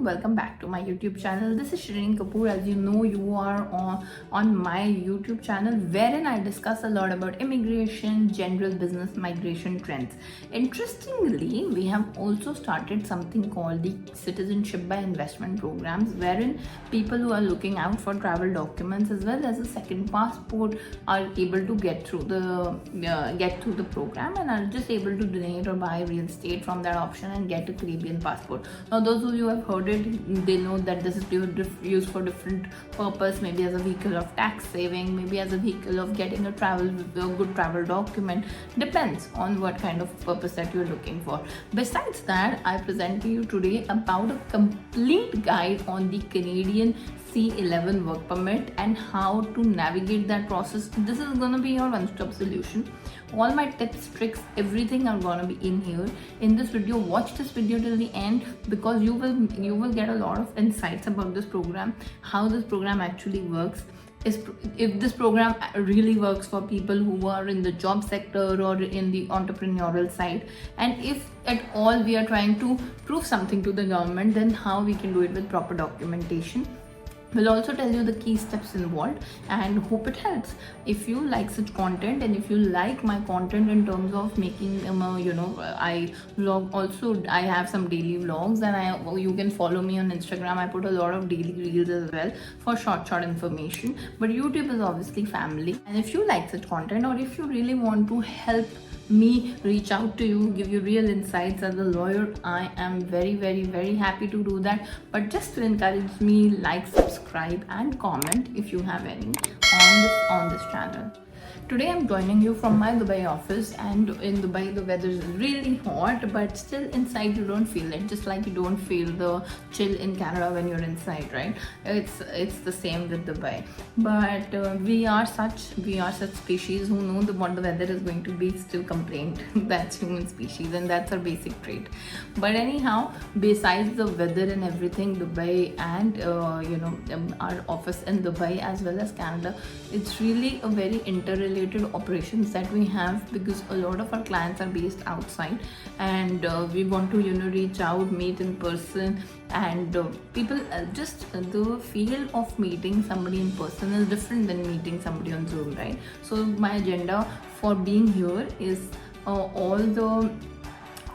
welcome back to my YouTube channel. This is Shireen Kapoor. As you know, you are on my YouTube channel wherein I discuss a lot about immigration, general business migration trends. Interestingly, we have also started something called the Citizenship by Investment programs, wherein people who are looking out for travel documents as well as a second passport are able to get through the program and are just able to donate or buy real estate from that option and get a Caribbean passport. Now, those of you who have heard it, they know that this is used for different purpose, maybe as a vehicle of tax saving, maybe as a vehicle of getting a good travel document. Depends on what kind of purpose that you're looking for. Besides that, I present to you today about a complete guide on the Canadian C11 Work Permit and how to navigate that process. This is going to be your one-stop solution. All my tips, tricks, everything are going to be in here in this video. Watch this video till the end because you will get a lot of insights about this program, how this program actually works, if this program really works for people who are in the job sector or in the entrepreneurial side, and if at all we are trying to prove something to the government, then how we can do it with proper documentation. We'll also tell you the key steps involved and hope it helps. If you like such content and if you like my content in terms of making I vlog also, I have some daily vlogs and you can follow me on Instagram. I put a lot of daily reels as well for short information, but YouTube is obviously family. And if you like such content or if you really want to help me reach out to you, give you real insights as a lawyer, I am very happy to do that. But just to encourage me, like, subscribe and comment if you have any on this channel. Today I'm joining you from my Dubai office, and in Dubai the weather is really hot, but still inside you don't feel it, just like you don't feel the chill in Canada when you're inside, right? It's the same with Dubai. But we are such species who know what the weather is going to be, still complain. That's human species and that's our basic trait. But anyhow, besides the weather and everything, Dubai and our office in Dubai as well as Canada, it's really a very interrelated operations that we have, because a lot of our clients are based outside and we want to reach out, meet in person, and people just the feel of meeting somebody in person is different than meeting somebody on Zoom, right? So my agenda for being here is all the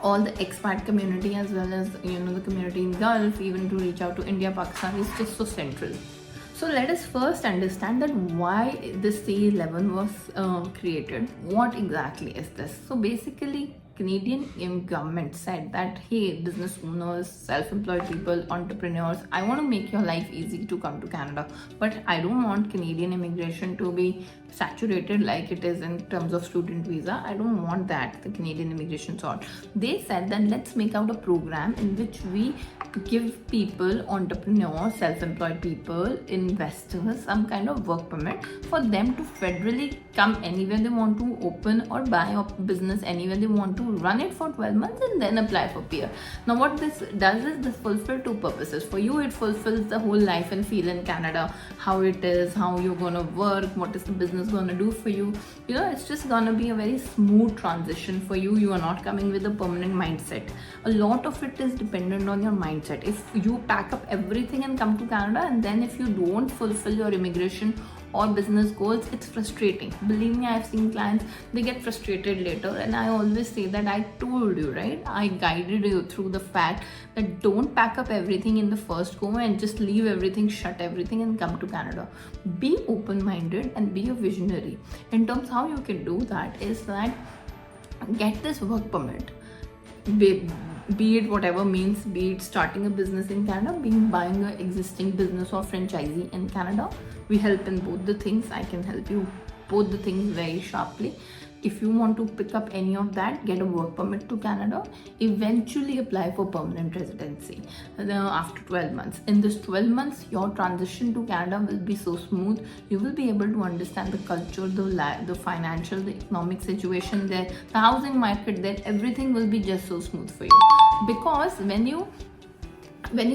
expat community as well as the community in Gulf, even to reach out to India, Pakistan is just so central. So let us first understand that why this C11 was created. What exactly is this? So basically, Canadian government said that, hey, business owners, self-employed people, entrepreneurs, I want to make your life easy to come to Canada, but I don't want Canadian immigration to be saturated like it is in terms of student visa. I don't want that, the Canadian immigration sort. They said that let's make out a program in which we give people, entrepreneurs, self-employed people, investors, some kind of work permit for them to federally come anywhere they want to open or buy a business anywhere they want to, run it for 12 months and then apply for PR. Now what this does is this fulfills two purposes. For you, it fulfills the whole life and feel in Canada, how it is, how you're gonna work, what is the business gonna do for you. It's just gonna be a very smooth transition for you. You are not coming with a permanent mindset. A lot of it is dependent on your mindset. If you pack up everything and come to Canada, and then if you don't fulfill your immigration or business goals, it's frustrating. Believe me, I've seen clients, they get frustrated later, and I always say that I told you, right? I guided you through the fact that don't pack up everything in the first go and just leave everything, shut everything and come to Canada. Be open-minded and be a visionary. In terms how you can do that is that get this work permit. Be it whatever means, be it starting a business in Canada, buying an existing business or franchisee in Canada. We help in both the things. I can help you both the things very sharply. If you want to pick up any of that, get a work permit to Canada, eventually apply for permanent residency after 12 months. In this 12 months, your transition to Canada will be so smooth. You will be able to understand the culture, the financial, the economic situation there, the housing market there. Everything will be just so smooth for you. Because when you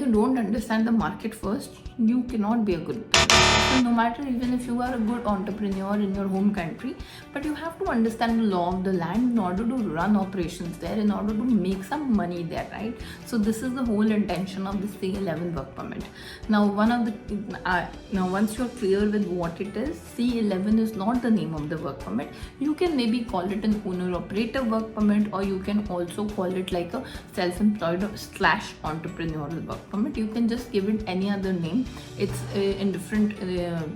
don't understand the market first, you cannot be a good business. immigration, no matter even if you are a good entrepreneur in your home country, but you have to understand the law of the land in order to run operations there, in order to make some money there, right? So this is the whole intention of the C11 work permit. Now, once you're clear with what it is, C11 is not the name of the work permit. You can maybe call it an owner-operator work permit, or you can also call it like a self-employed / entrepreneurial work permit. You can just give it any other name. It's in different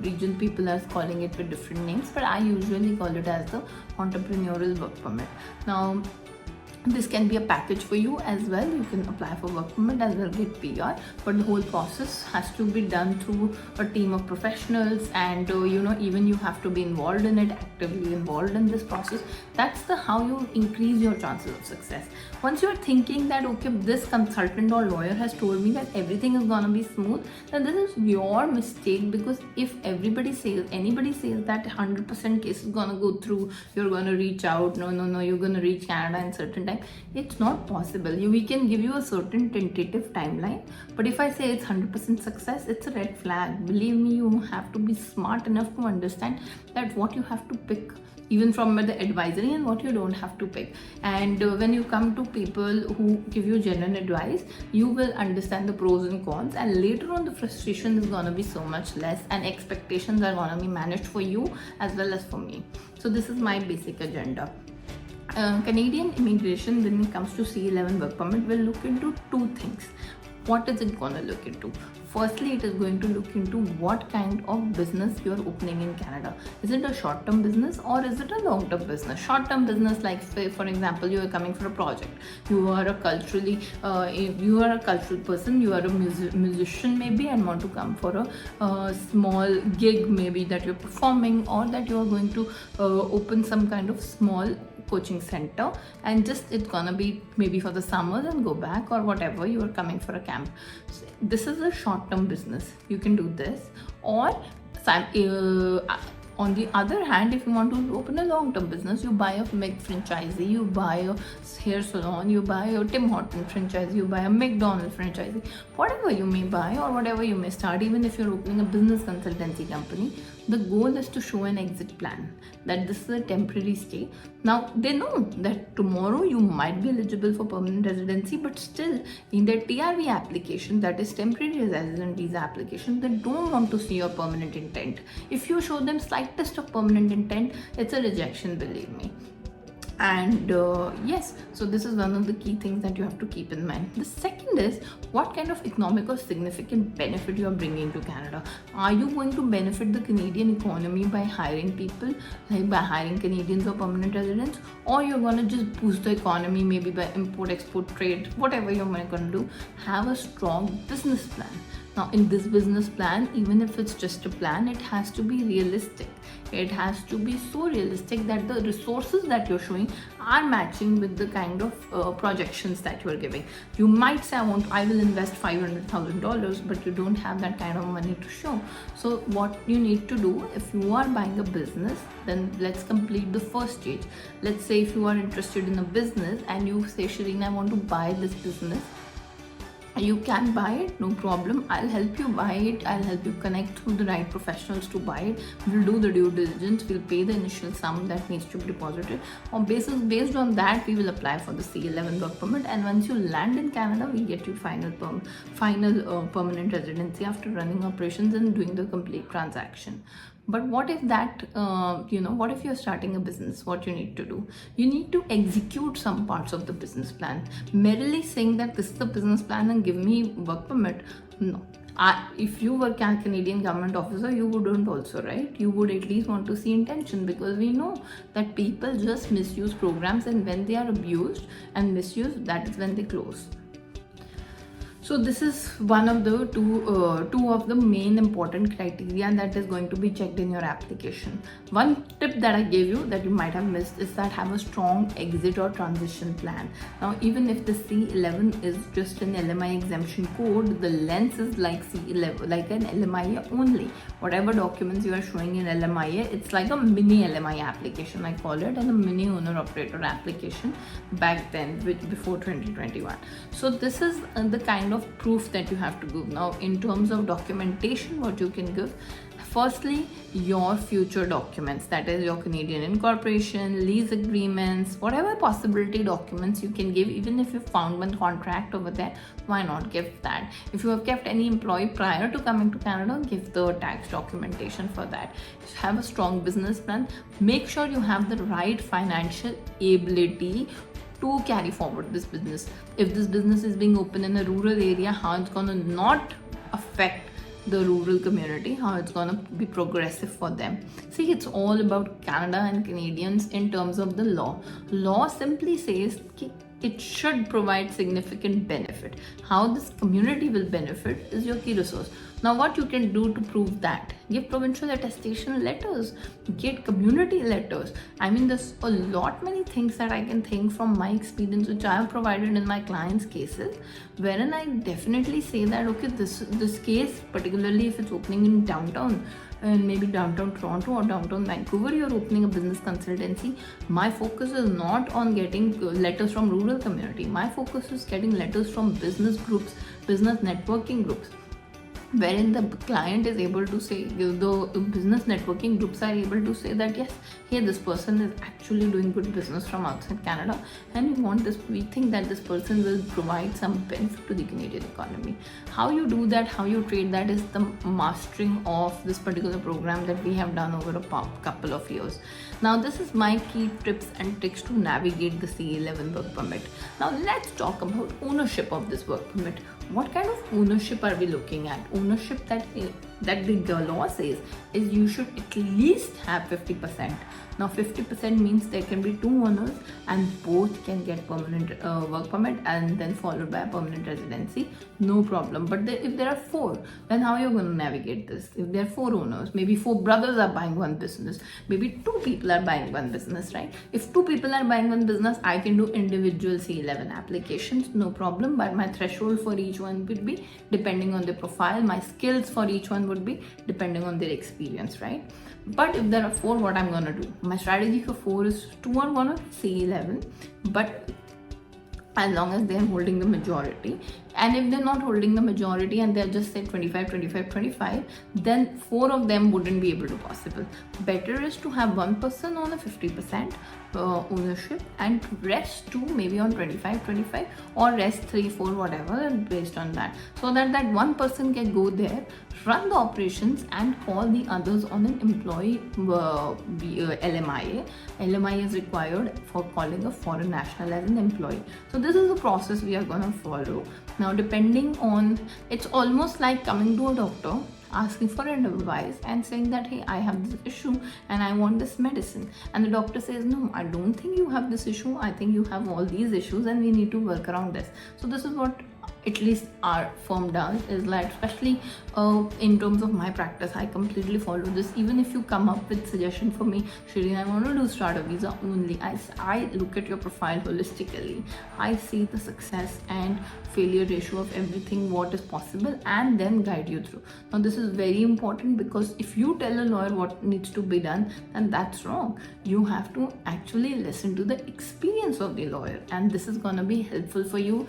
region, people are calling it with different names, but I usually call it as the entrepreneurial work permit. Now, this can be a package for you as well. You can apply for work permit as well, get PR, but the whole process has to be done through a team of professionals, and even you have to be involved in it, actively involved in this process. That's the how you increase your chances of success. Once you're thinking that, okay, this consultant or lawyer has told me that everything is gonna be smooth, then this is your mistake, because if anybody says that 100% case is gonna go through, you're gonna reach out, no, you're gonna reach Canada in certain time, it's not possible. We can give you a certain tentative timeline, but if I say it's 100% success, it's a red flag. Believe me, you have to be smart enough to understand that what you have to pick, even from the advisory, and what you don't have to pick. And when you come to people who give you genuine advice, you will understand the pros and cons, and later on the frustration is gonna be so much less, and expectations are gonna be managed for you as well as for me. So this is my basic agenda. Canadian immigration, when it comes to C11 work permit, will look into two things. What is it going to look into? Firstly, it is going to look into what kind of business you are opening in Canada. Is it a short-term business or is it a long-term business? Short-term business, like for example, you are coming for a project. You are a cultural person. You are a musician maybe, and want to come for a small gig maybe that you're performing, or that you are going to open some kind of small coaching center, and just it's gonna be maybe for the summers and go back, or whatever, you are coming for a camp. So this is a short-term business. You can do this. Or on the other hand, if you want to open a long-term business, you buy a Meg franchisee, you buy a hair salon, you buy a Tim Horton franchisee, you buy a McDonald's franchisee, whatever you may buy or whatever you may start. Even if you're opening a business consultancy company, the goal is to show an exit plan, that this is a temporary stay. Now, they know that tomorrow you might be eligible for permanent residency, but still in their TRV application, that is temporary resident visa application, they don't want to see your permanent intent. If you show them slightest of permanent intent, it's a rejection, believe me. And yes, so this is one of the key things that you have to keep in mind. The second is what kind of economic or significant benefit you are bringing to Canada. Are you going to benefit the Canadian economy by hiring people, like by hiring Canadians or permanent residents, or you're going to just boost the economy maybe by import, export, trade, whatever you're going to do? Have a strong business plan. Now, in this business plan, even if it's just a plan, it has to be realistic. It has to be so realistic that the resources that you're showing are matching with the kind of projections that you're giving. You might say, I will invest $500,000, but you don't have that kind of money to show. So what you need to do, if you are buying a business, then let's complete the first stage. Let's say if you are interested in a business and you say, Shireen, I want to buy this business. You can buy it, no problem. I'll help you buy it. I'll help you connect through the right professionals to buy it. We'll do the due diligence. We'll pay the initial sum that needs to be deposited. Based on that, we will apply for the C11 work permit. And once you land in Canada, we get you final permanent residency after running operations and doing the complete transaction. But what if what if you're starting a business? What you need to do? You need to execute some parts of the business plan. Merely saying that this is the business plan and give me work permit, no. If you were a Canadian government officer, you wouldn't also, right? You would at least want to see intention, because we know that people just misuse programs, and when they are abused and misused, that is when they close. So this is one of the two of the main important criteria that is going to be checked in your application. One tip that I gave you that you might have missed is that have a strong exit or transition plan. Now, even if the C11 is just an LMI exemption code, the lens is like C11, like an LMIA only. Whatever documents you are showing in LMIA, it's like a mini LMI application, I call it, and a mini owner operator application back then, before 2021. So this is the kind of proof that you have to give. Now, in terms of documentation, what you can give, Firstly, your future documents, that is your Canadian incorporation, lease agreements, whatever possibility documents you can give. Even if you found one contract over there, why not give that? If you have kept any employee prior to coming to Canada, give the tax documentation for that. Have a strong business plan. Make sure you have the right financial ability to carry forward this business. If this business is being opened in a rural area, how it's gonna not affect the rural community, how it's gonna be progressive for them. See, it's all about Canada and Canadians in terms of the law. Law simply says it should provide significant benefit. How this community will benefit is your key resource. Now, what you can do to prove that? Give provincial attestation letters, get community letters. I mean, there's a lot many things that I can think from my experience, which I have provided in my clients' cases, wherein I definitely say that, okay, this case, particularly if it's opening in downtown, and maybe downtown Toronto or downtown Vancouver, you're opening a business consultancy. My focus is not on getting letters from rural community. My focus is getting letters from business groups, business networking groups, wherein the client is able to say, the business networking groups are able to say that yes, hey, this person is actually doing good business from outside Canada, and we think that this person will provide some benefit to the Canadian economy. How you do that, how you trade that, is the mastering of this particular program that we have done over a couple of years. Now, this is my key tips and tricks to navigate the C11 work permit. Now, let's talk about ownership of this work permit. What kind of ownership are we looking at? Ownership that the law says is you should at least have 50%. Now 50% means there can be two owners and both can get permanent work permit and then followed by a permanent residency, no problem. But if there are four, then how are you going to navigate this? If there are four owners, maybe four brothers are buying one business, maybe two people are buying one business, right? If two people are buying one business, I can do individual C11 applications, no problem, but my threshold for each one would be depending on their profile. My skills for each one would be depending on their experience, right? But if there are four, what I'm gonna do? My strategy for four is two are gonna C11, but as long as they're holding the majority. And if they're not holding the majority and they're just say 25, 25, 25, then four of them wouldn't be able to possible. Better is to have one person on a 50% ownership and rest two maybe on 25, 25 or rest 3, 4, whatever based on that. So that one person can go there, run the operations and call the others on an employee LMIA. LMIA is required for calling a foreign national as an employee. So this is the process we are going to follow. Now, depending on, it's almost like coming to a doctor, asking for an advice and saying that, hey, I have this issue and I want this medicine. And the doctor says, no, I don't think you have this issue. I think you have all these issues and we need to work around this. So this is what at least our firm does, is like, especially in terms of my practice, I completely follow this. Even if you come up with suggestion for me, Shireen, I want to do starter visa only, I look at your profile holistically. I see the success and failure ratio of everything, what is possible, and then guide you through. Now this is very important, because if you tell a lawyer what needs to be done, then that's wrong. You have to actually listen to the experience of the lawyer, and this is going to be helpful for you.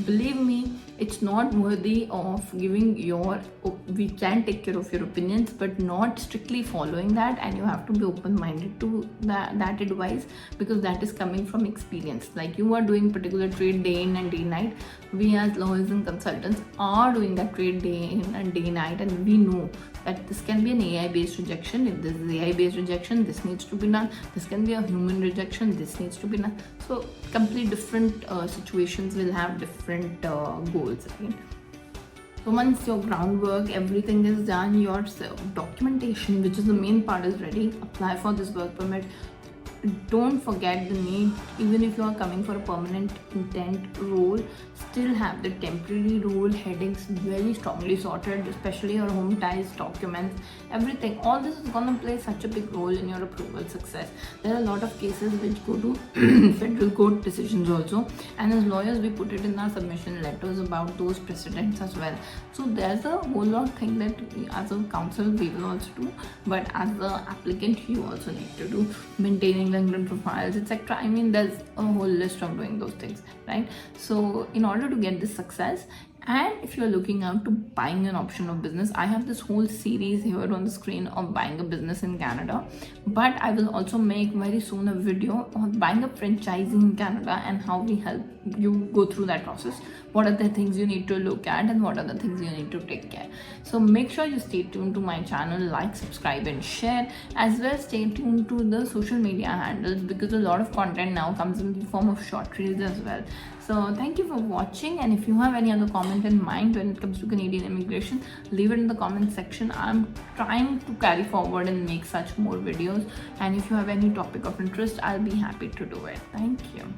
Believe me, it's not worthy of giving we can take care of your opinions, but not strictly following that, and you have to be open-minded to that advice, because that is coming from experience. Like, you are doing particular trade day in and day night. We as lawyers and consultants are doing that trade day in and day night, and we know that this can be an AI-based rejection. If this is AI-based rejection, this needs to be done. This can be a human rejection, this needs to be done. So complete different situations will have different goals, right? So once your groundwork, everything is done, your documentation, which is the main part, is ready, apply for this work permit. Don't forget the need, even if you are coming for a permanent intent role, still have the temporary role headings very strongly sorted, especially your home ties, documents, everything. All this is going to play such a big role in your approval success. There are a lot of cases which go to federal court decisions also, and as lawyers we put it in our submission letters about those precedents as well. So there's a whole lot of thing that as a counsel we will also do, but as the applicant you also need to do, maintaining LinkedIn profiles, etc. I mean, there's a whole list of doing those things, right? So in order to get this success, And if you're looking out to buying an option of business, I have this whole series here on the screen of buying a business in Canada, but I will also make very soon a video on buying a franchising in Canada and how we help you go through that process. What are the things you need to look at and what are the things you need to take care. So make sure you stay tuned to my channel, like, subscribe and share. As well, stay tuned to the social media handles, because a lot of content now comes in the form of short reels as well. So thank you for watching, and if you have any other comment in mind when it comes to Canadian immigration, leave it in the comment section. I'm trying to carry forward and make such more videos, and if you have any topic of interest, I'll be happy to do it. Thank you.